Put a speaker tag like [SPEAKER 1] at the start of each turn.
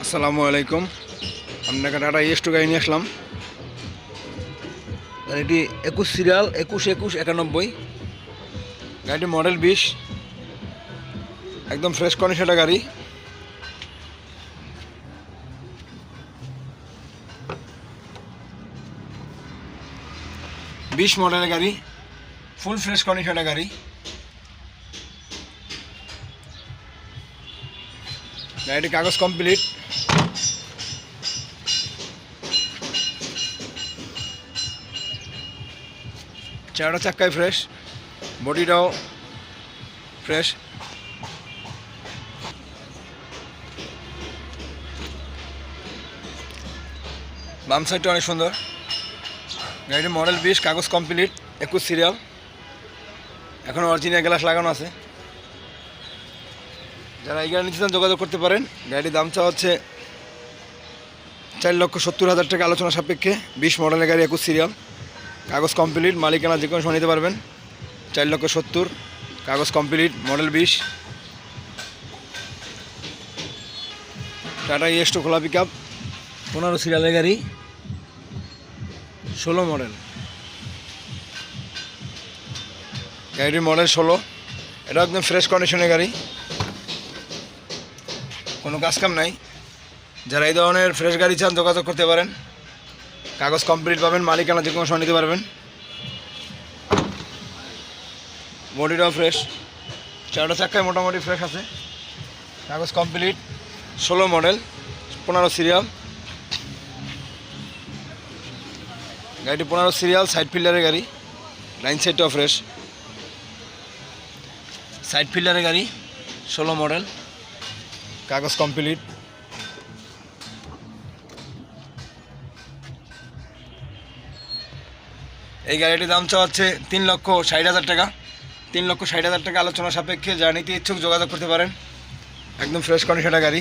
[SPEAKER 1] আসসালামু আলাইকুম। আপনাকে টাটা ইএস2 গাড়ি নিয়ে আসলাম। গাড়িটি 21 সিরিয়াল 21-21-91। গাড়িটি মডেল 20, একদম ফ্রেশ কন্ডিশনের গাড়ি। মডেলের গাড়ি, ফুল ফ্রেশ কন্ডিশনের গাড়ি। গাড়িটি কাগজ কমপ্লিট। চারটা চাক্কায় ফ্রেশ, বডিটাও ফ্রেশ। বাম সাইডটা অনেক সুন্দর। গাড়িটি মডেল 20, কাগজ কমপ্লিট, 21 সিরিয়াল, এখন অরিজিনাল গ্লাস লাগানো আছে। যারা এই গাড়ি নিতে চান যোগাযোগ করতে পারেন। গাড়ির দাম চাওয়া হচ্ছে 4,70,000 টাকা, আলোচনা সাপেক্ষে। 20 মডেলের গাড়ি, 21 সিরিয়াল, কাগজ কমপ্লিট, মালিকানা যে কোনো সময় নিতে পারবেন। 4,70,000, কাগজ কমপ্লিট, মডেল 20। টাটা ইএস2 খোলা পিক আপ, 15 সিরিয়ালের গাড়ি, 16 মডেল। গাড়িটির মডেল 16। এটা একদম ফ্রেশ কন্ডিশনের গাড়ি, কোনো কাজকাম নাই। যারা এই ধরনের ফ্রেশ গাড়ি চান যোগাযোগ করতে পারেন। কাগজ কমপ্লিট পাবেন, মালিকানা যে কোনো সময় নিতে পারবেন। বডিটাও ফ্রেশ, চারটা চাক্কায় মোটামুটি ফ্রেশ আছে। কাগজ কমপ্লিট, 16 মডেল, 15 সিরিয়াল। গাড়িটি 15 সিরিয়াল, সাইড ফিল্ডারের গাড়ি, লাইন সাইডটাও ফ্রেশ। সাইড ফিল্ডারের গাড়ি, 16 মডেল, কাগজ কমপ্লিট। এই গাড়িটির দাম চাওয়া হচ্ছে 3,60,000 টাকা। 3,60,000 টাকা, আলোচনা সাপেক্ষে। যারা নিতে ইচ্ছুক যোগাযোগ করতে পারেন। একদম ফ্রেশ কন্ডিশনের গাড়ি।